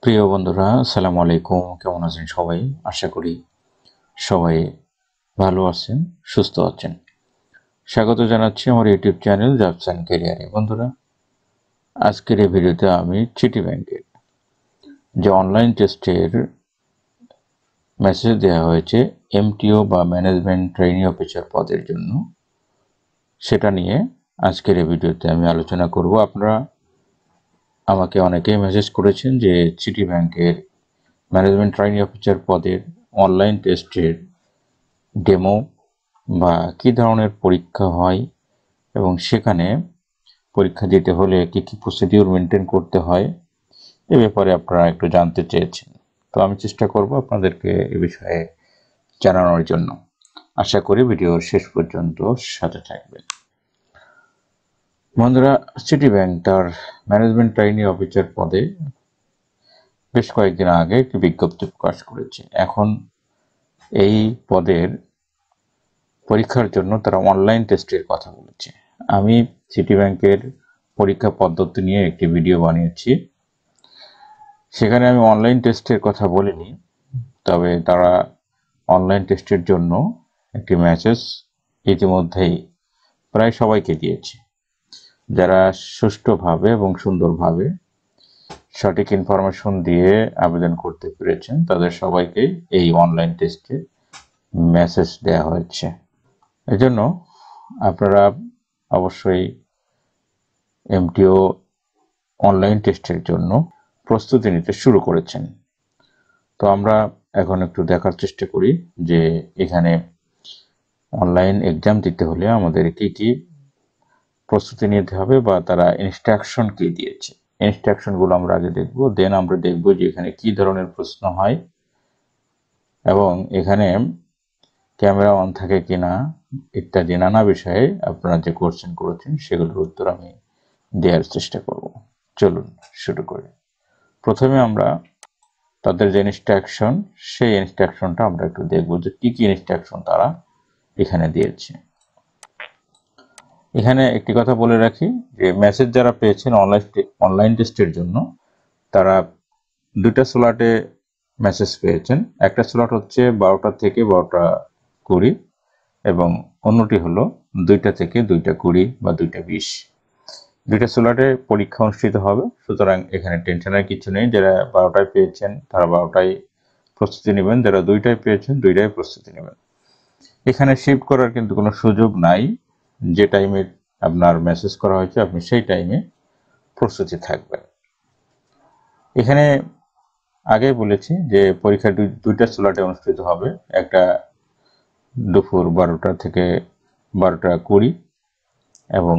প্রিয় বন্ধুরা, আসসালামু আলাইকুম। কেমন আছেন সবাই? আশা করি সবাই ভালো আছেন, সুস্থ আছেন। স্বাগত জানাচ্ছি আমার ইউটিউব চ্যানেল জবস অ্যান্ড ক্যারিয়ারে। বন্ধুরা, আজকের এই ভিডিওতে আমি সিটি ব্যাংকের যে অনলাইন টেস্টের মেসেজ দেওয়া হয়েছে এমটিও বা ম্যানেজমেন্ট ট্রেইনি অফিসার পদের জন্য, সেটা নিয়ে আজকের এই ভিডিওতে আমি আলোচনা করব। আপনারা আমাকে অনেকেই মেসেজ করেছেন যে সিটি ব্যাংকের ম্যানেজমেন্ট ট্রেইনি অফিসার পদের অনলাইন টেস্টের ডেমো বা কী ধরনের পরীক্ষা হয় এবং সেখানে পরীক্ষা দিতে হলে কী কী প্রসিডিউর মেনটেন করতে হয়, এ ব্যাপারে আপনারা একটু জানতে চেয়েছেন। তো আমি চেষ্টা করব আপনাদেরকে এ বিষয়ে জানানোর জন্য। আশা করি ভিডিওর শেষ পর্যন্ত সাথে থাকবেন। বন্ধুরা, সিটি ব্যাংক তার ম্যানেজমেন্ট ট্রেইনি অফিসার পদে বেশ কয়েকদিন আগে একটি বিজ্ঞপ্তি প্রকাশ করেছে। এখন এই পদের পরীক্ষার জন্য তারা অনলাইন টেস্টের কথা বলেছে। আমি সিটি ব্যাংকের পরীক্ষা পদ্ধতি নিয়ে একটি ভিডিও বানিয়েছি, সেখানে আমি অনলাইন টেস্টের কথা বলিনি। তবে তারা অনলাইন টেস্টের জন্য একটি মেসেজ ইতিমধ্যেই প্রায় সবাইকে দিয়েছে। যারা সুষ্ঠুভাবে এবং সুন্দরভাবে সঠিক ইনফরমেশন দিয়ে আবেদন করতে পেরেছেন তাদের সবাইকে এই অনলাইন টেস্টে মেসেজ দেওয়া হয়েছে। এজন্য আপনারা অবশ্যই এমটিও অনলাইন টেস্টের জন্য প্রস্তুতি নিতে শুরু করেছেন। তো আমরা এখন একটু দেখার চেষ্টা করি যে এখানে অনলাইন এক্সাম দিতে হলে আমাদের কি কি প্রস্তুতি নিতে হবে বা তারা ইনস্ট্রাকশন কি দিয়েছে, ইনস্ট্রাকশনগুলো আমরা আগে দেখব। দেন আমরা দেখব যে এখানে কি ধরনের প্রশ্ন হয় এবং এখানে ক্যামেরা অন থাকে কিনা ইত্যাদি নানা বিষয়ে আপনারা যে কোশ্চেন করেছেন সেগুলোর উত্তর আমি দেওয়ার চেষ্টা করব। চলুন শুরু করি। প্রথমে আমরা তাদের যে ইনস্ট্রাকশন, সেই ইনস্ট্রাকশনটা আমরা একটু দেখব যে কি কি ইনস্ট্রাকশন তারা এখানে দিয়েছে। এখানে একটি কথা বলে রাখি যে মেসেজ যারা পেয়েছেন অনলাইন টেস্টের জন্য, তারা দুইটা স্লটে মেসেজ পেয়েছেন। একটা স্লট হচ্ছে 12টা থেকে 12টা 20 এবং অন্যটি হলো 2টা থেকে 2টা 20 বা 2টা 20। দুইটা স্লটে পরীক্ষা অনুষ্ঠিত হবে। সুতরাং এখানে টেনশনের কিছু নেই। যারা 12টায় পেয়েছেন তারা 12টায় প্রস্তুতি নেবেন, যারা 2টায় পেয়েছেন 2টায় প্রস্তুতি নেবেন। এখানে শিফট করার কিন্তু কোনো সুযোগ নাই। যে টাইমে আপনার মেসেজ করা হয়েছে আপনি সেই টাইমে প্রস্তুতি থাকবেন। এখানে আগে বলেছি যে পরীক্ষা দুইটা স্লটে অনুষ্ঠিত হবে। একটা দুপুর 12টা থেকে 12টা 20 এবং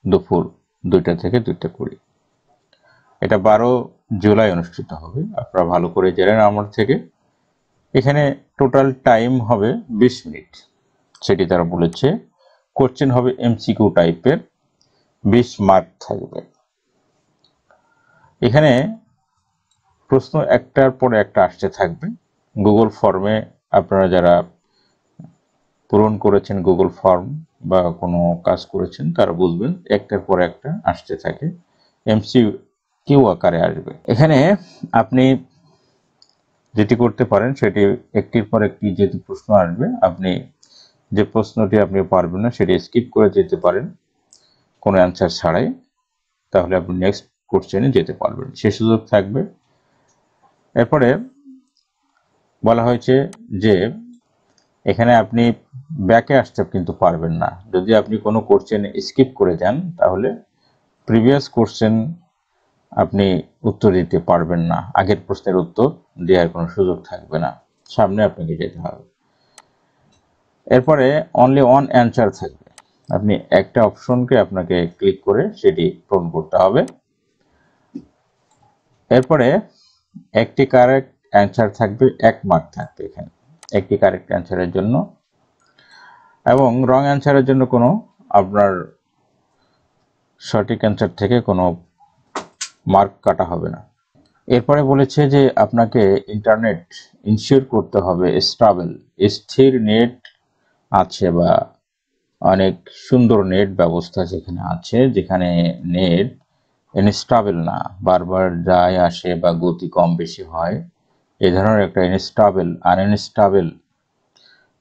দুপুর 2টা থেকে 2টা 20। এটা 12 জুলাই অনুষ্ঠিত হবে। আপনারা ভালো করে জেনে আমার থেকে। এখানে টোটাল টাইম হবে 20 মিনিট, সেটি তারা বলেছে। কোশ্চেন হবে এমসিকিউ টাইপের, 20 মার্ক থাকবে। এখানে প্রশ্ন একটার পর একটা আসতে থাকবে। গুগল ফর্মে আপনারা যারা পূরণ করেছেন গুগল ফর্ম বা কোনো কাজ করেছেন তারা বুঝবেন একটার পর একটা আসতে থাকে, এমসিকিউ আকারে আসবে। এখানে আপনি যেটি করতে পারেন সেটি একটির পর একটি যেহেতু প্রশ্ন আসবে, আপনি যে প্রশ্নটি আপনি পারবেন না সেটি স্কিপ করে যেতে পারেন কোনো অ্যান্সার ছাড়াই, তাহলে আপনি নেক্সট কোশ্চেনে যেতে পারবেন, সে সুযোগ থাকবে। এরপরে বলা হয়েছে যে এখানে আপনি ব্যাকে আসতে কিন্তু পারবেন না। যদি আপনি কোনো কোশ্চেন স্কিপ করে যান তাহলে প্রিভিয়াস কোশ্চেন আপনি উত্তর দিতে পারবেন না, আগের প্রশ্নের উত্তর দেওয়ার কোনো সুযোগ থাকবে না, সামনে আপনাকে যেতে হবে। এরপরে অনলি ওয়ান অ্যান্সার থাকবে, আপনি একটা অপশনকে আপনাকে ক্লিক করে সেটি পূরণ করতে হবে। এরপরে একটি কারেক্ট অ্যান্সার থাকবে, 1 মার্ক থাকবে এখানে একটি কারেক্ট অ্যান্সারের জন্য, এবং রং অ্যান্সারের জন্য কোনো আপনার সঠিক অ্যান্সার থেকে কোনো মার্ক কাটা হবে না। এরপরে বলেছে যে আপনাকে ইন্টারনেট ইনশিওর করতে হবে স্টেবল, স্থির নেট আছে বা অনেক সুন্দর নেট ব্যবস্থা যেখানে আছে, যেখানে নেট ইনস্টেবল না, বারবার যায় আসে বা গতি কম বেশি হয়, এই ধরনের একটা আনইনস্টেবল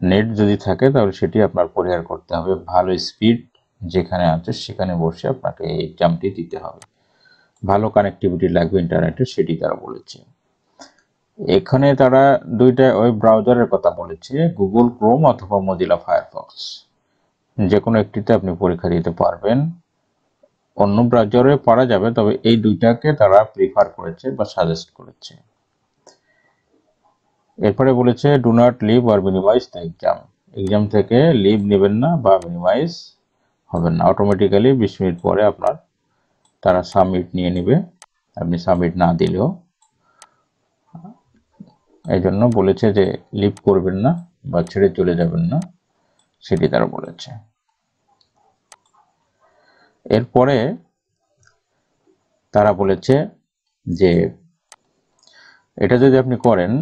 নেট যদি থাকে তাহলে সেটি আপনার পরিহার করতে হবে। ভালো স্পিড যেখানে আছে সেখানে বসে আপনাকে এই এক্সামটি দিতে হবে। ভালো কানেক্টিভিটি লাগবে ইন্টারনেটের, সেটি তারা বলেছে। এখানে তারা দুইটা ওয়েব ব্রাউজারের কথা বলেছে, গুগল ক্রোম অথবা মজিলা ফায়ারফক্স। যে কোনো একটিতে আপনি পরীক্ষা দিতে পারবেন। অন্য ব্রাউজারে পারা যাবে, তবে এই দুইটাকে তারা প্রিফার করেছে বা সাজেস্ট করেছে। এরপরে বলেছে do not leave or minimise the exam থেকে লিভ নেবেন না বা মিনিমাইজ হবেন না। অটোমেটিক্যালি 20 মিনিট পরে আপনার তারা সাবমিট নিয়ে নেবে, আপনি সাবমিট না দিলেও। এই জন্য বলেছে যে লিভ করবেন না বা ছেড়ে চলে যাবেন না, সেটি তারা বলেছে। এরপরে তারা বলেছে যে এটা যদি আপনি করেন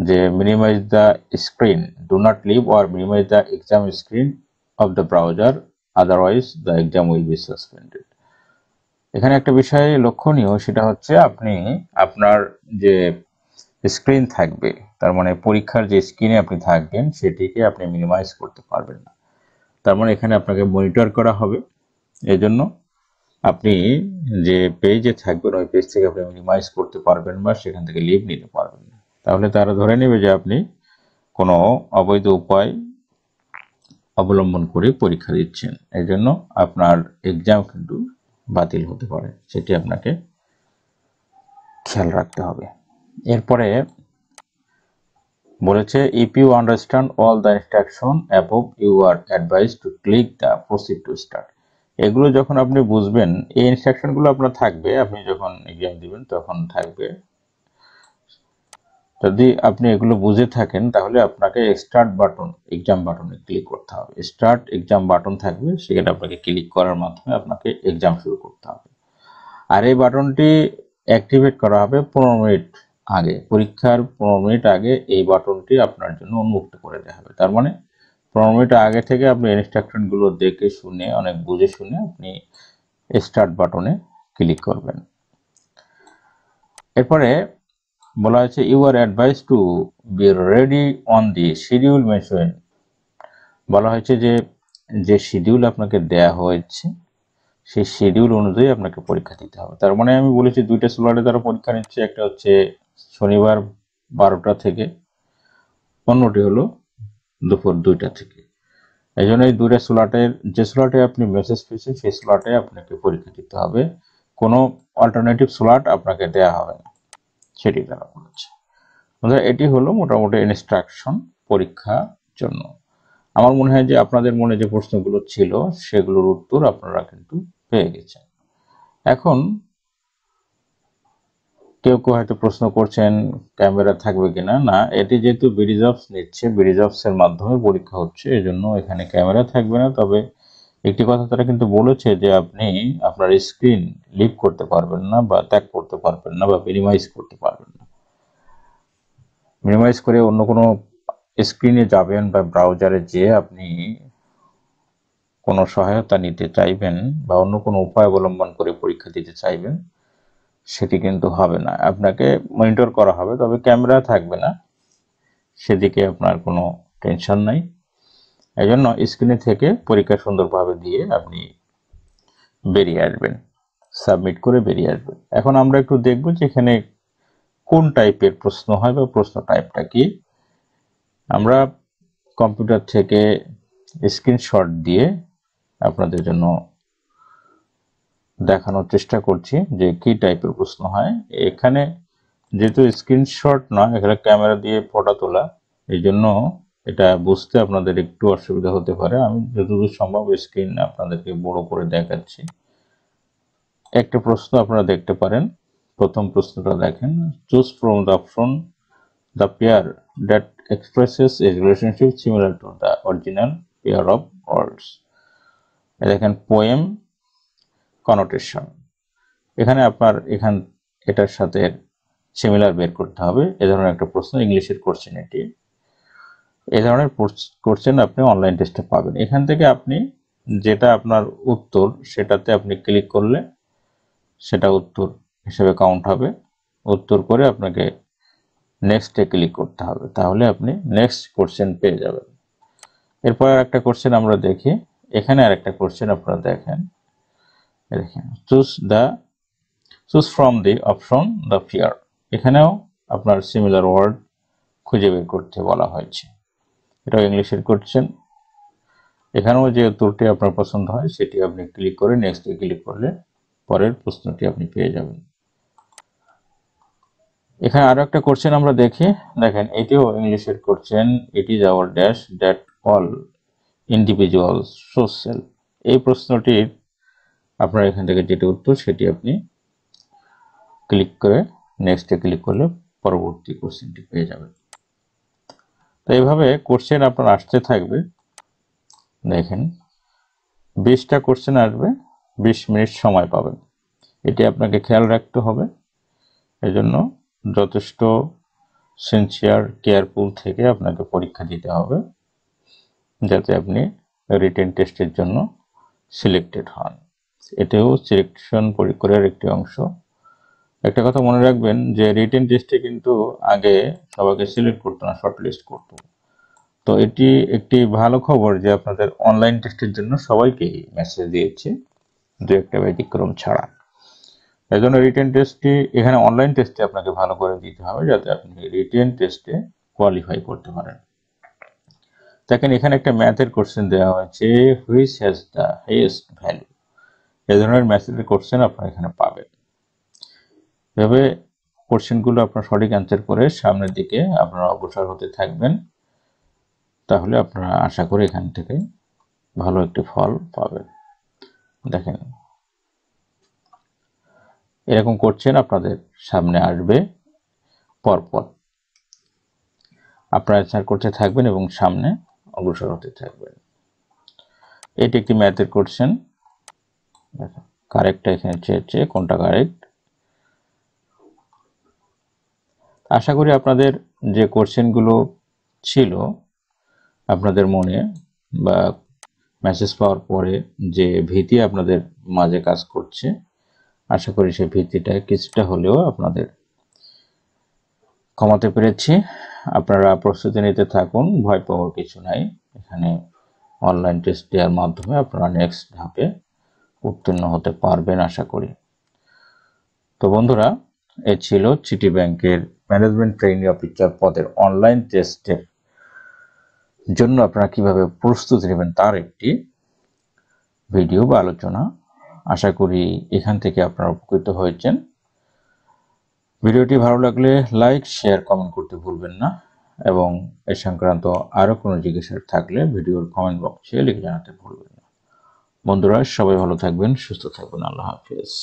যে minimise the screen, do not leave or minimise the exam screen of the browser, otherwise the exam will be suspended. এখানে একটা বিষয় লক্ষণীয়, সেটা হচ্ছে আপনি আপনার যে স্ক্রিন থাকবে, তার মানে পরীক্ষার যে স্ক্রিনে আপনি থাকবেন সেটিকে আপনি মিনিমাইজ করতে পারবেন না। তার মানে এখানে আপনাকে মনিটর করা হবে, এজন্য আপনি যে পেজে থাকবেন ওই পেজ থেকে আপনি মিনিমাইজ করতে পারবেন বা সেখান থেকে লিভ নিতে পারবেন না। তাহলে তারা ধরে নেবে যে আপনি কোনো অবৈধ উপায় অবলম্বন করে পরীক্ষা দিচ্ছেন, এই জন্য আপনার এক্সাম কিন্তু বাতিল হতে পারে, সেটি আপনাকে খেয়াল রাখতে হবে। এরপরে বলেছে if you understand all the instruction above you are advise to click the proceed to start. এগুলো যখন আপনি বুঝবেন, এই ইনস্ট্রাকশনগুলো আপনার থাকবে, আপনি যখন এক্সাম দিবেন তখন থাকবে। যদি আপনি এগুলো বুঝে থাকেন তাহলে আপনাকে স্টার্ট বাটন, এক্সাম বাটনে ক্লিক করতে হবে। স্টার্ট এক্সাম বাটন থাকবে, সেখানে আপনাকে ক্লিক করার মাধ্যমে আপনাকে এক্সাম শুরু করতে হবে। আর এই বাটনটি অ্যাক্টিভেট করা হবে 15 মিনিট আগে, পরীক্ষার 15 মিনিট আগে এই বাটনটি আপনার জন্য উন্মুক্ত করে দেওয়া হবে। তার মানে 15 মিনিট আগে থেকে আপনি ইনস্ট্রাকশনগুলো দেখে শুনে, অনেক বুঝে শুনে আপনি স্টার্ট বাটনে ক্লিক করবেন। এরপরে বলা হয়েছে you are advise to be ready on the schedule mention. বলা হয়েছে যে যে শিডিউল আপনাকে দেয়া হয়েছে সেই শিডিউল অনুযায়ী আপনাকে পরীক্ষা দিতে হবে। তার মানে আমি বলেছি দুইটা স্লটে তারা পরীক্ষা নিচ্ছে, একটা হচ্ছে শনিবার 12টা থেকে, অন্যটি হলো দুপুর 2টা থেকে। এই জন্য এই দুইটা স্লটের, যে স্লটে আপনি মেসেজ পেয়েছেন সেই স্লটে আপনাকে পরীক্ষা দিতে হবে, কোনো অল্টারনেটিভ স্লট আপনাকে দেয়া হবে না, সেটি তারা বলেছে। এটি হলো মোটামুটি ইনস্ট্রাকশন পরীক্ষার জন্য। আমার মনে হয় যে আপনাদের মনে যে প্রশ্নগুলো ছিল সেগুলোর উত্তর আপনারা কিন্তু পেয়ে গেছেন। এখন কেউ কেউ হয়তো প্রশ্ন করছেন ক্যামেরা থাকবে কিনা। না, এটি যেহেতু বিডিজবস নিচ্ছে, বিডিজবস এর মাধ্যমে পরীক্ষা হচ্ছে, এই জন্য এখানে ক্যামেরা থাকবে না। তবে একটি কথা তারা কিন্তু বলেছে যে আপনি আপনার স্ক্রিন লিভ করতে পারবেন না বা ত্যাগ করতে পারবেন না বা মিনিমাইজ করতে পারবেন না। মিনিমাইজ করে অন্য কোনো স্ক্রিনে যাবেন বা ব্রাউজারে যেয়ে আপনি কোনো সহায়তা নিতে চাইবেন বা অন্য কোনো উপায় অবলম্বন করে পরীক্ষা দিতে চাইবেন, সেটি কিন্তু হবে না। আপনাকে মনিটর করা হবে, তবে ক্যামেরা থাকবে না, সেদিকে আপনার কোনো টেনশন নাই। এই জন্য স্ক্রিনে থেকে পরীক্ষা সুন্দরভাবে দিয়ে আপনি বেরিয়ে আসবেন, সাবমিট করে বেরিয়ে আসবেন। এখন আমরা একটু দেখব যে এখানে কোন টাইপের প্রশ্ন হয় বা প্রশ্ন টাইপটা কি। আমরা কম্পিউটার থেকে স্ক্রিনশট দিয়ে আপনাদের জন্য দেখানোর চেষ্টা করছি যে কি টাইপের প্রশ্ন হয়। এখানে যেহেতু স্ক্রিনশট নয়, এখানে ক্যামেরা দিয়ে ফটো তোলা, এই জন্য এটা বুঝতে আপনাদের একটু অসুবিধা হতে পারে। আমি যতদূর সম্ভব স্ক্রিন আপনাদেরকে বড় করে দেখাচ্ছি। একটা প্রশ্ন আপনারা দেখতে পারেন, প্রথম প্রশ্নটা দেখেন, choose from the option the pair that expresses A relationship similar to the original pair of words. দেখেন পোয়েম, কনোটেশন। এখানে আপনার এটার সাথে সিমিলার বের করতে হবে। এ ধরনের একটা প্রশ্ন, ইংলিশের কোশ্চেন এটি। এই ধরনের কোশ্চেন আপনি অনলাইন টেস্টে পাবেন। এখান থেকে আপনি যেটা আপনার উত্তর সেটাতে আপনি ক্লিক করলে সেটা উত্তর হিসেবে কাউন্ট হবে। উত্তর করে আপনাকে নেক্সটে ক্লিক করতে হবে, তাহলে আপনি নেক্সট কোশ্চেন পেয়ে যাবেন। এরপর আর একটা কোশ্চেন আমরা দেখি। এখানে আর একটা কোশ্চেন আপনারা দেখেন, choose from the option the fear. এখানেও আপনার সিমিলার ওয়ার্ড খুঁজে বের করতে বলা হয়েছে। এটাও ইংলিশের কোশ্চেন। এখানেও যে উত্তরটি আপনার পছন্দ হয় সেটি আপনি ক্লিক করে নেক্সটে ক্লিক করলে পরের প্রশ্নটি আপনি পেয়ে যাবেন। এখানে আরো একটা কোশ্চেন আমরা দেখি, দেখেন এটিও ইংলিশের question. It is our dash that all individuals social. এই প্রশ্নটির আপনার এখান থেকে যেটি উত্তর সেটি আপনি ক্লিক করে নেক্সটে ক্লিক করলে পরবর্তী কোশ্চেনটি পেয়ে যাবেন। তো এইভাবে কোশ্চেন আপনার আসতে থাকবে। দেখেন 20টা কোশ্চেন আসবে, 20 মিনিট সময় পাবেন। এটি আপনাকে খেয়াল রাখতে হবে। এজন্য যথেষ্ট সিনসিয়ার কেয়ারফুল থেকে আপনাকে পরীক্ষা দিতে হবে, যাতে আপনি রিটেন টেস্টের জন্য সিলেক্টেড হন। এটাও সিলেকশন প্রক্রিয়ার একটি অংশ। একটা কথা মনে রাখবেন যে রিটেন টেস্টে কিন্তু আগে সবাইকে সিলেক্ট করতো না, শর্টলিস্ট করতো। তো এটি একটি ভালো খবর যে আপনাদের অনলাইন টেস্টের জন্য সবাইকেই মেসেজ দিয়েছে, দু একটা ব্যতিক্রম ছাড়া। এই জন্য রিটেন টেস্টটি এখানে অনলাইন টেস্টে আপনাকে ভালো করে দিতে হবে, যাতে আপনি রিটেন টেস্টে কোয়ালিফাই করতে পারেন। দেখেন এখানে একটা ম্যাথের কোশ্চেন দেওয়া হয়েছে, which has the highest value. এই ধরনের ম্যাথের কোশ্চেন আপনারা এখানে পাবেন। এভাবে কোশ্চেনগুলো আপনার সঠিক অ্যান্সার করে সামনের দিকে আপনারা অগ্রসর হতে থাকবেন, তাহলে আপনারা আশা করি এখান থেকে ভালো একটি ফল পাবেন। দেখেন এরকম কোশ্চেন আপনাদের সামনে আসবে পরপর, আপনারা অ্যান্সার করতে থাকবেন এবং সামনে অগ্রসর হতে থাকবেন। এটি একটি ম্যাথের কোশ্চেন। দেখেন কারেক্টটা এখানে চেয়েছে, কোনটা কারেক্ট। আশা করি আপনাদের যে কোশ্চেনগুলো ছিল আপনাদের মনে বা মেসেজ পাওয়ার পরে যে ভীতি আপনাদের মাঝে কাজ করছে, আশা করি সেই ভীতিটা কিছুটা হলেও আপনাদের কমাতে পেরেছি। আপনারা প্রস্তুতি নিতে থাকুন, ভয় পাওয়ার কিছু নাই। এখানে অনলাইন টেস্ট দেওয়ার মাধ্যমে আপনারা নেক্সট ধাপে উত্তীর্ণ হতে পারবেন আশা করি। তো বন্ধুরা, এ ছিল সিটি ব্যাংকের ম্যানেজমেন্ট ট্রেইনি অফিসার পদের অনলাইন টেস্টের জন্য আপনারা কিভাবে প্রস্তুতি নেবেন তার একটি ভিডিও বা আলোচনা। আশা করি এখান থেকে আপনারা উপকৃত হয়েছেন। ভিডিওটি ভালো লাগলে লাইক, শেয়ার, কমেন্ট করতে ভুলবেন না, এবং এ সংক্রান্ত আরও কোনো জিজ্ঞাসা থাকলে ভিডিওর কমেন্ট বক্সে লিখে জানাতে ভুলবেন না। বন্ধুরা সবাই ভালো থাকবেন, সুস্থ থাকবেন। আল্লাহ হাফেজ।